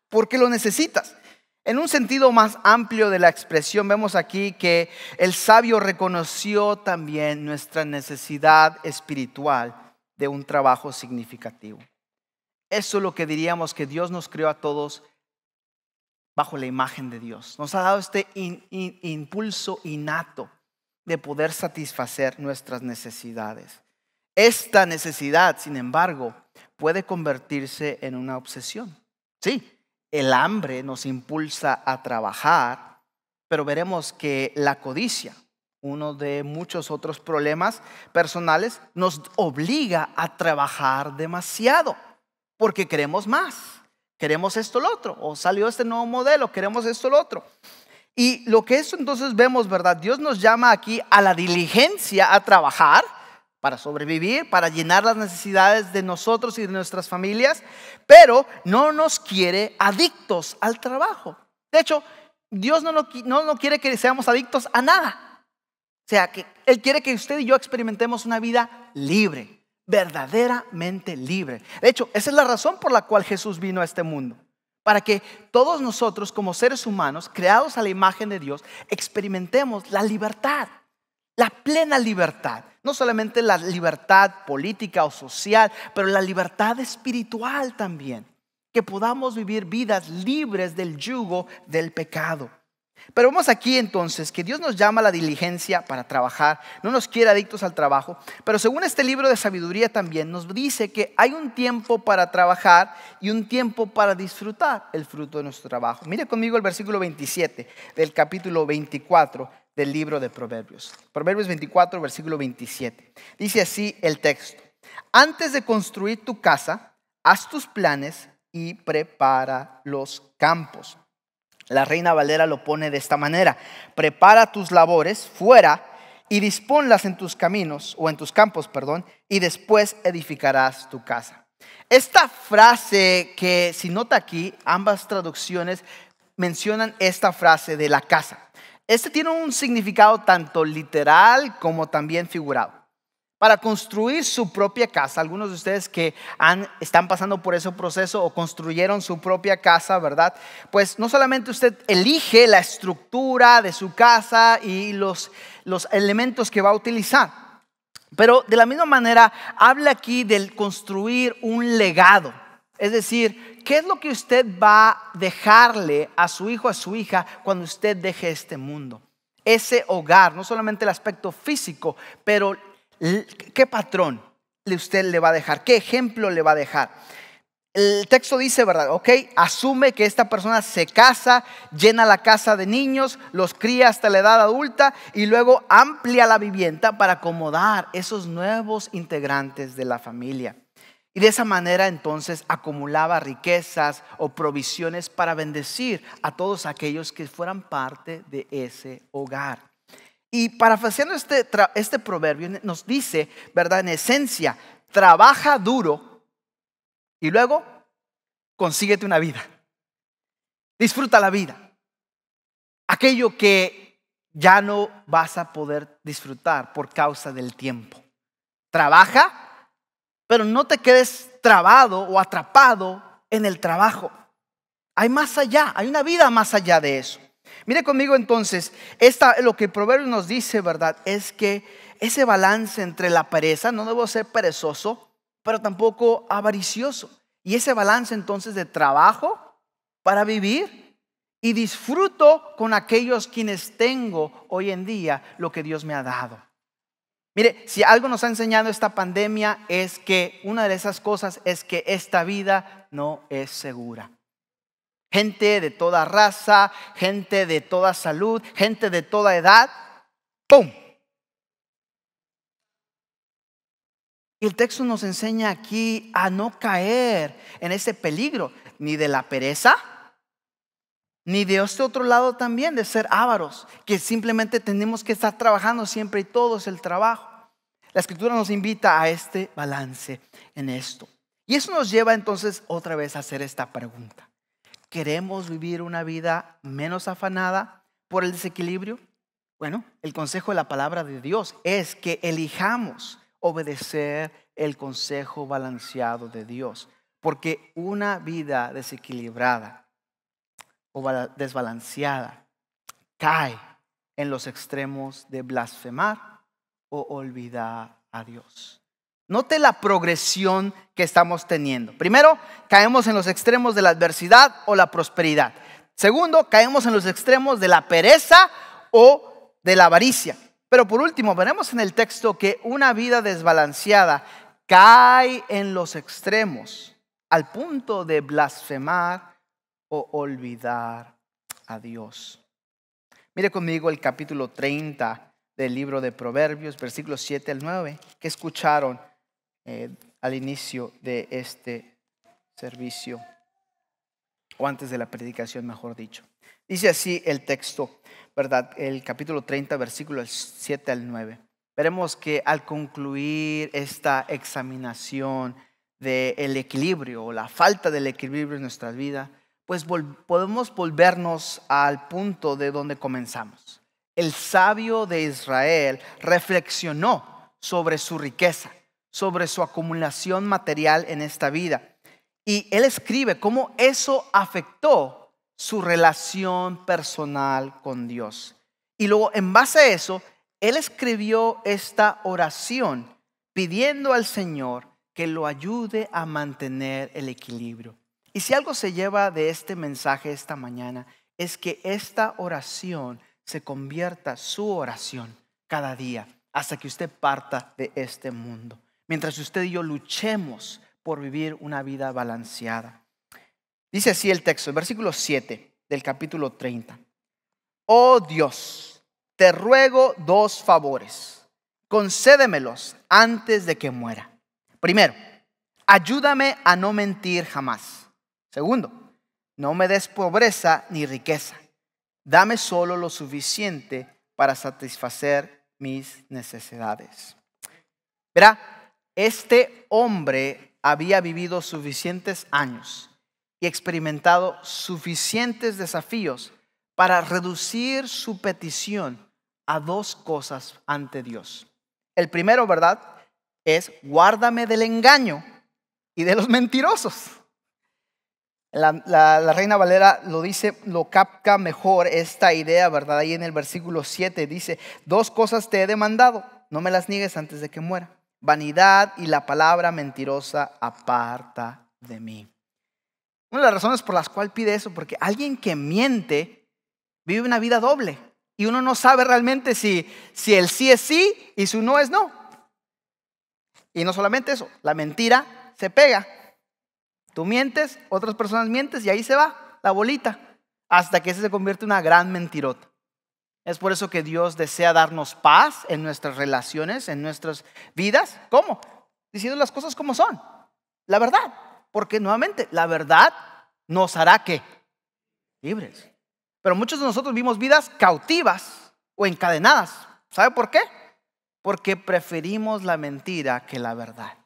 porque lo necesitas. En un sentido más amplio de la expresión, vemos aquí que el sabio reconoció también nuestra necesidad espiritual de un trabajo significativo. Eso es lo que diríamos, que Dios nos creó a todos bajo la imagen de Dios. Nos ha dado este impulso innato de poder satisfacer nuestras necesidades. Esta necesidad, sin embargo, puede convertirse en una obsesión. Sí, el hambre nos impulsa a trabajar, pero veremos que la codicia, uno de muchos otros problemas personales, nos obliga a trabajar demasiado porque queremos más. Queremos esto, lo otro, o salió este nuevo modelo, queremos esto, lo otro. Y lo que eso entonces vemos, ¿verdad? Dios nos llama aquí a la diligencia, a trabajar para sobrevivir, para llenar las necesidades de nosotros y de nuestras familias, pero no nos quiere adictos al trabajo. De hecho, Dios no quiere que seamos adictos a nada. O sea, que Él quiere que usted y yo experimentemos una vida libre, verdaderamente libre. De hecho, esa es la razón por la cual Jesús vino a este mundo. Para que todos nosotros como seres humanos, creados a la imagen de Dios, experimentemos la libertad, la plena libertad. No solamente la libertad política o social, pero la libertad espiritual también. Que podamos vivir vidas libres del yugo del pecado. Pero vemos aquí entonces que Dios nos llama a la diligencia para trabajar, no nos quiere adictos al trabajo, pero según este libro de sabiduría también nos dice que hay un tiempo para trabajar y un tiempo para disfrutar el fruto de nuestro trabajo. Mire conmigo el versículo 27 del capítulo 24 del libro de Proverbios. Proverbios 24, versículo 27. Dice así el texto: antes de construir tu casa, haz tus planes y prepara los campos. La Reina Valera lo pone de esta manera: prepara tus labores fuera y disponlas en tus caminos o en tus campos, perdón, y después edificarás tu casa. Esta frase que si nota aquí, ambas traducciones mencionan esta frase de la casa. Este tiene un significado tanto literal como también figurado. Para construir su propia casa, algunos de ustedes que están pasando por ese proceso o construyeron su propia casa, ¿verdad? Pues no solamente usted elige la estructura de su casa y los elementos que va a utilizar, pero de la misma manera habla aquí del construir un legado. Es decir, ¿qué es lo que usted va a dejarle a su hijo, a su hija cuando usted deje este mundo? Ese hogar, no solamente el aspecto físico, pero ¿qué patrón usted le va a dejar? ¿Qué ejemplo le va a dejar? El texto dice, ¿verdad? Ok, asume que esta persona se casa, llena la casa de niños, los cría hasta la edad adulta y luego amplia la vivienda para acomodar esos nuevos integrantes de la familia. Y de esa manera entonces acumulaba riquezas o provisiones para bendecir a todos aquellos que fueran parte de ese hogar. Y parafraseando este proverbio nos dice, ¿verdad? En esencia, trabaja duro y luego consíguete una vida. Disfruta la vida. Aquello que ya no vas a poder disfrutar por causa del tiempo. Trabaja, pero no te quedes trabado o atrapado en el trabajo. Hay más allá, hay una vida más allá de eso. Mire conmigo entonces, lo que el proverbio nos dice, ¿verdad? Es que ese balance entre la pereza, no debo ser perezoso, pero tampoco avaricioso. Y ese balance entonces de trabajo para vivir y disfruto con aquellos quienes tengo hoy en día lo que Dios me ha dado. Mire, si algo nos ha enseñado esta pandemia es que una de esas cosas es que esta vida no es segura. Gente de toda raza, gente de toda salud, gente de toda edad, ¡pum! Y el texto nos enseña aquí a no caer en ese peligro, ni de la pereza, ni de este otro lado también, de ser ávaros, que simplemente tenemos que estar trabajando siempre y todo es el trabajo. La Escritura nos invita a este balance en esto. Y eso nos lleva entonces otra vez a hacer esta pregunta. ¿Queremos vivir una vida menos afanada por el desequilibrio? Bueno, el consejo de la palabra de Dios es que elijamos obedecer el consejo balanceado de Dios. Porque una vida desequilibrada o desbalanceada cae en los extremos de blasfemar o olvidar a Dios. Note la progresión que estamos teniendo. Primero, caemos en los extremos de la adversidad o la prosperidad. Segundo, caemos en los extremos de la pereza o de la avaricia. Pero por último, veremos en el texto que una vida desbalanceada cae en los extremos al punto de blasfemar o olvidar a Dios. Mire conmigo el capítulo 30 del libro de Proverbios, versículos 7 al 9, que escucharon al inicio de este servicio, o antes de la predicación, mejor dicho. Dice así el texto, ¿verdad? El capítulo 30, versículos 7 al 9. Veremos que al concluir esta examinación del equilibrio o la falta del equilibrio en nuestra vida, pues podemos volvernos al punto de donde comenzamos. El sabio de Israel reflexionó sobre su riqueza, sobre su acumulación material en esta vida. Y él escribe cómo eso afectó su relación personal con Dios. Y luego en base a eso, él escribió esta oración pidiendo al Señor que lo ayude a mantener el equilibrio. Y si algo se lleva de este mensaje esta mañana, es que esta oración se convierta su oración cada día hasta que usted parta de este mundo. Mientras usted y yo luchemos por vivir una vida balanceada. Dice así el texto, el versículo 7 del capítulo 30. Oh Dios, te ruego dos favores. Concédemelos antes de que muera. Primero, ayúdame a no mentir jamás. Segundo, no me des pobreza ni riqueza. Dame solo lo suficiente para satisfacer mis necesidades. Verá, este hombre había vivido suficientes años y experimentado suficientes desafíos para reducir su petición a dos cosas ante Dios. El primero, ¿verdad?, es guárdame del engaño y de los mentirosos. La Reina Valera lo dice, lo capta mejor esta idea, ¿verdad? Ahí en el versículo 7 dice: dos cosas te he demandado, no me las niegues antes de que muera. Vanidad y la palabra mentirosa aparta de mí. Una de las razones por las cuales pide eso, porque alguien que miente vive una vida doble y uno no sabe realmente si el sí es sí y su no es no. Y no solamente eso, la mentira se pega. Tú mientes, otras personas mientes y ahí se va la bolita hasta que ese se convierte en una gran mentirota. Es por eso que Dios desea darnos paz en nuestras relaciones, en nuestras vidas. ¿Cómo? Diciendo las cosas como son. La verdad. Porque nuevamente, la verdad nos hará ¿qué? Libres. Pero muchos de nosotros vivimos vidas cautivas o encadenadas. ¿Sabe por qué? Porque preferimos la mentira que la verdad.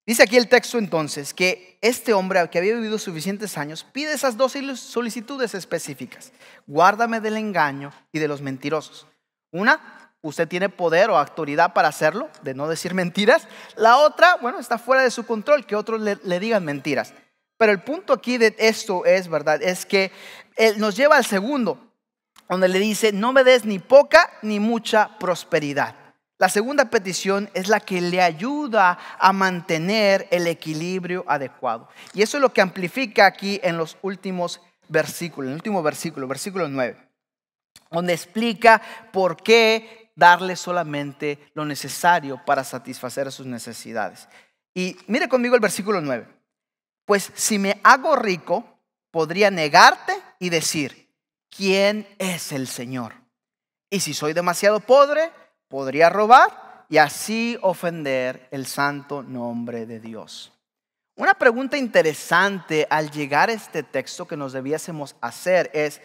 Dice aquí el texto entonces que este hombre que había vivido suficientes años pide esas dos solicitudes específicas. Guárdame del engaño y de los mentirosos. Una, usted tiene poder o autoridad para hacerlo, de no decir mentiras. La otra, bueno, está fuera de su control, que otros le digan mentiras. Pero el punto aquí de esto es, ¿verdad?, es que él nos lleva al segundo, donde le dice: no me des ni poca ni mucha prosperidad. La segunda petición es la que le ayuda a mantener el equilibrio adecuado. Y eso es lo que amplifica aquí en los últimos versículos, en el último versículo, versículo 9, donde explica por qué darle solamente lo necesario para satisfacer sus necesidades. Y mire conmigo el versículo 9. Pues si me hago rico, podría negarte y decir: ¿quién es el Señor? Y si soy demasiado pobre, podría robar y así ofender el santo nombre de Dios. Una pregunta interesante al llegar a este texto que nos debiésemos hacer es: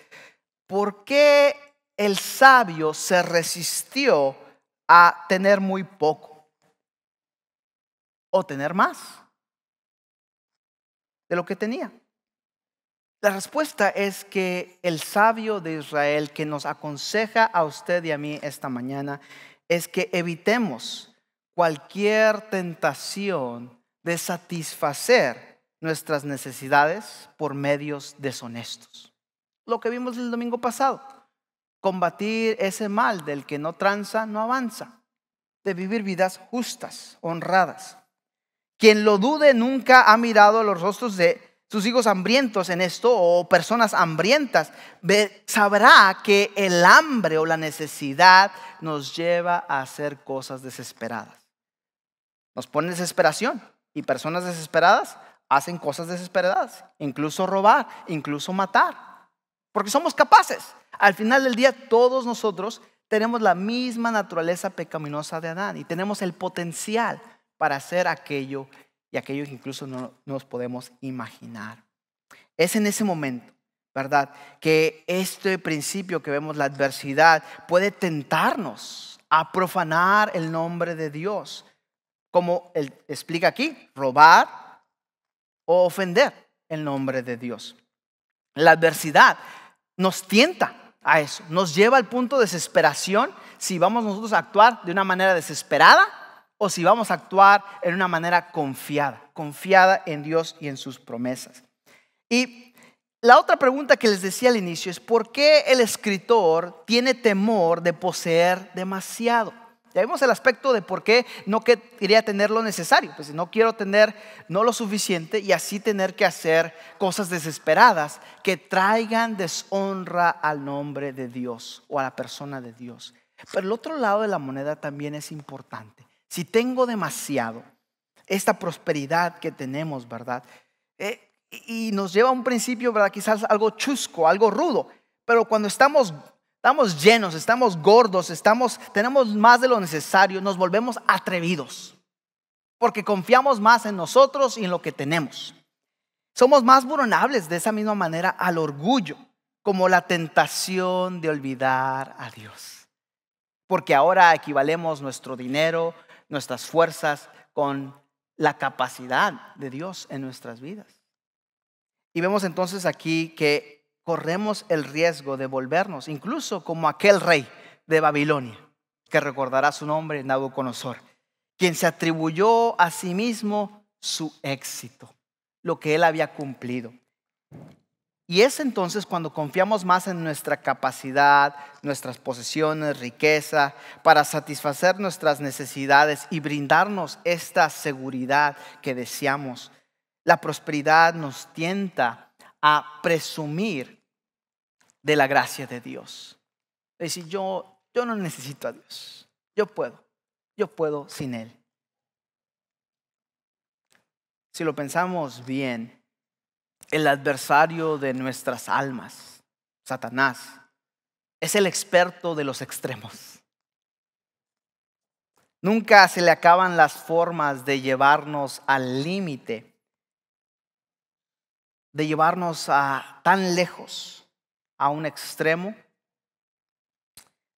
¿por qué el sabio se resistió a tener muy poco o tener más de lo que tenía? La respuesta es que el sabio de Israel, que nos aconseja a usted y a mí esta mañana, es que evitemos cualquier tentación de satisfacer nuestras necesidades por medios deshonestos. Lo que vimos el domingo pasado: combatir ese mal del que no tranza, no avanza, de vivir vidas justas, honradas. Quien lo dude nunca ha mirado los rostros de sus hijos hambrientos en esto, o personas hambrientas. Sabrá que el hambre o la necesidad nos lleva a hacer cosas desesperadas. Nos pone en desesperación, y personas desesperadas hacen cosas desesperadas, incluso robar, incluso matar, porque somos capaces. Al final del día, todos nosotros tenemos la misma naturaleza pecaminosa de Adán y tenemos el potencial para hacer aquello y aquello que incluso no nos podemos imaginar. Es en ese momento, ¿verdad?, que este principio que vemos, la adversidad, puede tentarnos a profanar el nombre de Dios, como él explica aquí: robar o ofender el nombre de Dios. La adversidad nos tienta a eso, nos lleva al punto de desesperación, si vamos nosotros a actuar de una manera desesperada o si vamos a actuar en una manera confiada en Dios y en sus promesas. Y la otra pregunta que les decía al inicio es: ¿por qué el escritor tiene temor de poseer demasiado? Ya vimos el aspecto de por qué no quería tener lo necesario. Pues no quiero tener no lo suficiente y así tener que hacer cosas desesperadas que traigan deshonra al nombre de Dios o a la persona de Dios. Pero el otro lado de la moneda también es importante. Si tengo demasiado, esta prosperidad que tenemos, ¿verdad?, y nos lleva a un principio, ¿verdad?, quizás algo chusco, algo rudo. Pero cuando estamos llenos, estamos gordos, tenemos más de lo necesario, nos volvemos atrevidos, porque confiamos más en nosotros y en lo que tenemos. Somos más vulnerables de esa misma manera al orgullo, como la tentación de olvidar a Dios. porque ahora equivalemos nuestro dinero, nuestras fuerzas con la capacidad de Dios en nuestras vidas. Y vemos entonces aquí que corremos el riesgo de volvernos incluso como aquel rey de Babilonia, que recordará su nombre, Nabucodonosor, quien se atribuyó a sí mismo su éxito, lo que él había cumplido. Y es entonces cuando confiamos más en nuestra capacidad, nuestras posesiones, riqueza, para satisfacer nuestras necesidades y brindarnos esta seguridad que deseamos. La prosperidad nos tienta a presumir de la gracia de Dios. Es decir, yo no necesito a Dios. Yo puedo sin Él. Si lo pensamos bien, el adversario de nuestras almas, Satanás, es el experto de los extremos. Nunca se le acaban las formas de llevarnos al límite, de llevarnos tan lejos, a un extremo,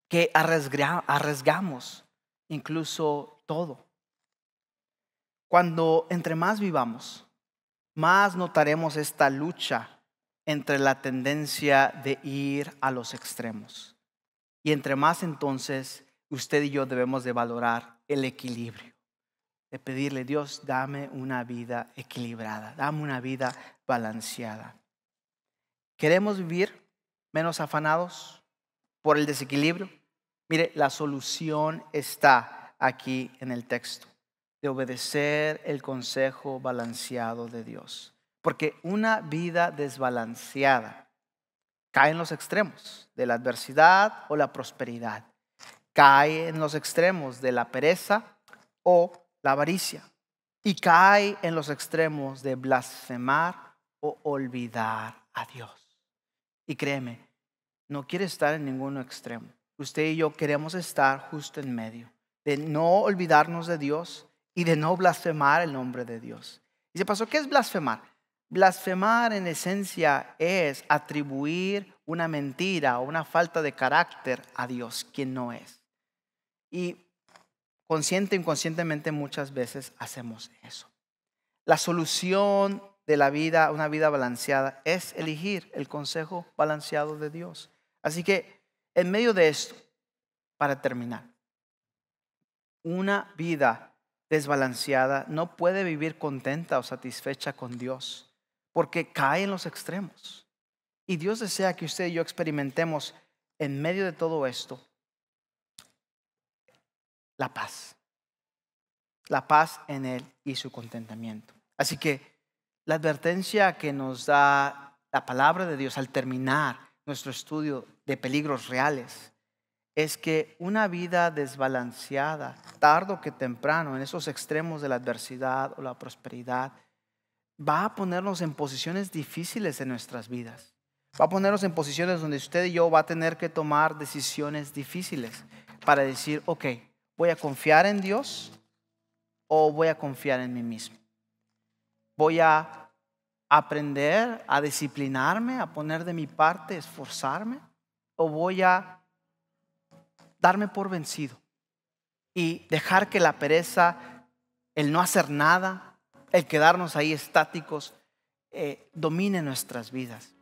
que arriesgamos incluso todo. Cuando entre más vivamos, más notaremos esta lucha entre la tendencia de ir a los extremos. Y entre más entonces usted y yo debemos de valorar el equilibrio. De pedirle, Dios, dame una vida equilibrada, dame una vida balanceada. ¿Queremos vivir menos afanados por el desequilibrio? Mire, la solución está aquí en el texto, de obedecer el consejo balanceado de Dios. Porque una vida desbalanceada cae en los extremos de la adversidad o la prosperidad. Cae en los extremos de la pereza o la avaricia. Y cae en los extremos de blasfemar o olvidar a Dios. Y créeme, no quiere estar en ningún extremo. Usted y yo queremos estar justo en medio, de no olvidarnos de Dios y de no blasfemar el nombre de Dios. Dice, pastor, ¿qué es blasfemar? Blasfemar en esencia es atribuir una mentira o una falta de carácter a Dios, quien no es. Y consciente e inconscientemente muchas veces hacemos eso. La solución de la vida, una vida balanceada, es elegir el consejo balanceado de Dios. Así que en medio de esto, para terminar, una vida desbalanceada no puede vivir contenta o satisfecha con Dios, porque cae en los extremos. Y Dios desea que usted y yo experimentemos en medio de todo esto la paz en Él y su contentamiento. Así que la advertencia que nos da la palabra de Dios al terminar nuestro estudio de peligros reales es que una vida desbalanceada, tarde o que temprano, en esos extremos de la adversidad o la prosperidad, va a ponernos en posiciones difíciles en nuestras vidas. Va a ponernos en posiciones donde usted y yo va a tener que tomar decisiones difíciles para decir, ok, ¿voy a confiar en Dios o voy a confiar en mí mismo? ¿Voy a aprender a disciplinarme, a poner de mi parte, esforzarme? ¿O voy a darme por vencido y dejar que la pereza, el no hacer nada, el quedarnos ahí estáticos, domine nuestras vidas?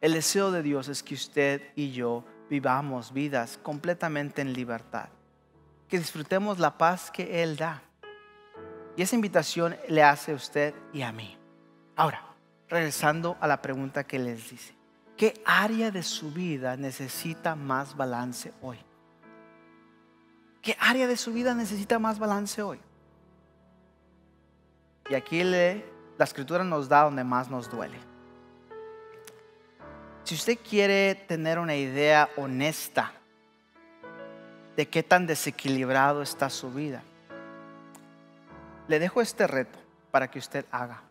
El deseo de Dios es que usted y yo vivamos vidas completamente en libertad, que disfrutemos la paz que Él da. Y esa invitación le hace a usted y a mí. Ahora, regresando a la pregunta que les dice, ¿qué área de su vida necesita más balance hoy? ¿Qué área de su vida necesita más balance hoy? Y aquí la Escritura nos da donde más nos duele. Si usted quiere tener una idea honesta de qué tan desequilibrado está su vida, le dejo este reto para que usted haga.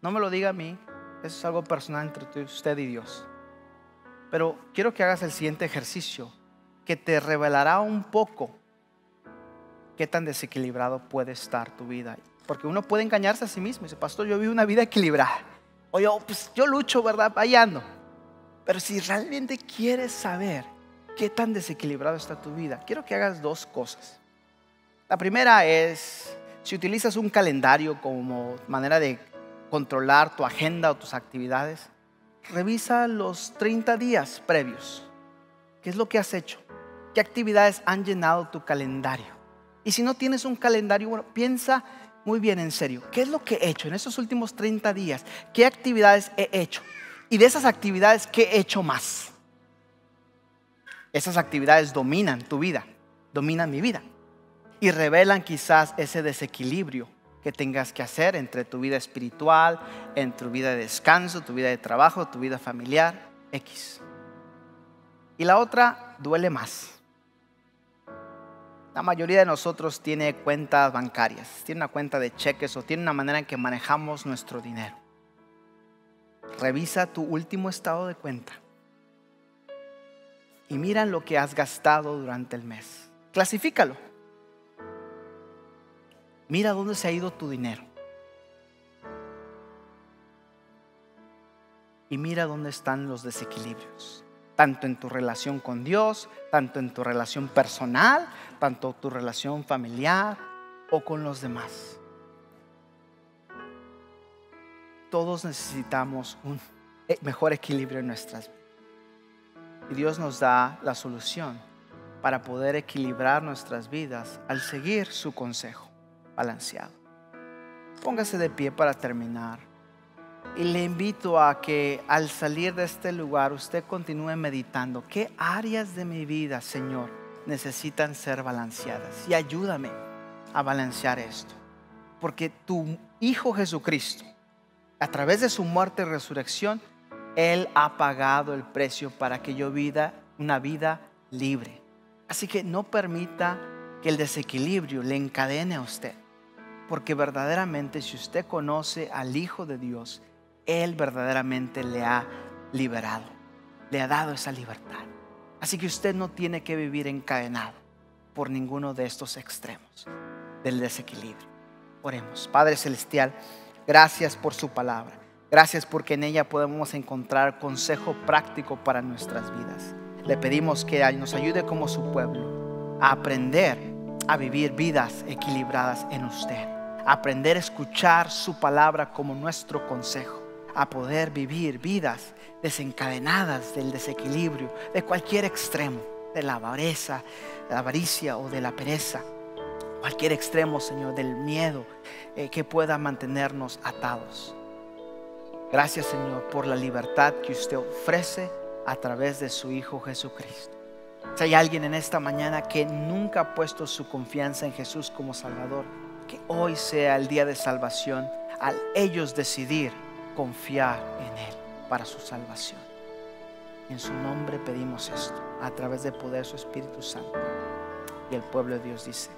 No me lo diga a mí, eso es algo personal entre usted y Dios. Pero quiero que hagas el siguiente ejercicio, que te revelará un poco qué tan desequilibrado puede estar tu vida. Porque uno puede engañarse a sí mismo y dice, pastor, yo vivo una vida equilibrada. O yo lucho, ¿verdad? Ahí ando. Pero si realmente quieres saber ¿Qué tan desequilibrado está tu vida? Quiero que hagas dos cosas. La primera es, si utilizas un calendario como manera de controlar tu agenda o tus actividades, revisa los 30 días previos. ¿Qué es lo que has hecho? ¿Qué actividades han llenado tu calendario? Y si no tienes un calendario, bueno, piensa muy bien en serio. ¿Qué es lo que he hecho en estos últimos 30 días? ¿Qué actividades he hecho? Y de esas actividades, ¿qué he hecho más? Esas actividades dominan tu vida, dominan mi vida y revelan quizás ese desequilibrio que tengas que hacer entre tu vida espiritual, entre tu vida de descanso, tu vida de trabajo, tu vida familiar, X. Y la otra duele más. La mayoría de nosotros tiene cuentas bancarias, tiene una cuenta de cheques o tiene una manera en que manejamos nuestro dinero. Revisa tu último estado de cuenta y mira lo que has gastado durante el mes. Clasifícalo. Mira dónde se ha ido tu dinero. Y mira dónde están los desequilibrios. Tanto en tu relación con Dios, tanto en tu relación personal, tanto tu relación familiar o con los demás. Todos necesitamos un mejor equilibrio en nuestras vidas. Y Dios nos da la solución para poder equilibrar nuestras vidas al seguir su consejo balanceado. Póngase de pie para terminar. Y le invito a que al salir de este lugar usted continúe meditando. ¿Qué áreas de mi vida, Señor, necesitan ser balanceadas? Y ayúdame a balancear esto. Porque tu Hijo Jesucristo, a través de su muerte y resurrección, Él ha pagado el precio para que yo viva una vida libre. Así que no permita que el desequilibrio le encadene a usted. Porque verdaderamente si usted conoce al Hijo de Dios, Él verdaderamente le ha liberado, le ha dado esa libertad. Así que usted no tiene que vivir encadenado por ninguno de estos extremos del desequilibrio. Oremos. Padre Celestial, gracias por su palabra. Gracias porque en ella podemos encontrar consejo práctico para nuestras vidas. Le pedimos que nos ayude como su pueblo a aprender a vivir vidas equilibradas en usted. A aprender a escuchar su palabra como nuestro consejo. A poder vivir vidas desencadenadas del desequilibrio, de cualquier extremo, de la avaricia o de la pereza. Cualquier extremo, Señor, del miedo que pueda mantenernos atados. Gracias, Señor, por la libertad que usted ofrece a través de su Hijo Jesucristo. Si hay alguien en esta mañana que nunca ha puesto su confianza en Jesús como Salvador, que hoy sea el día de salvación al ellos decidir confiar en Él para su salvación. En su nombre pedimos esto, a través del poder de su Espíritu Santo. Y el pueblo de Dios dice: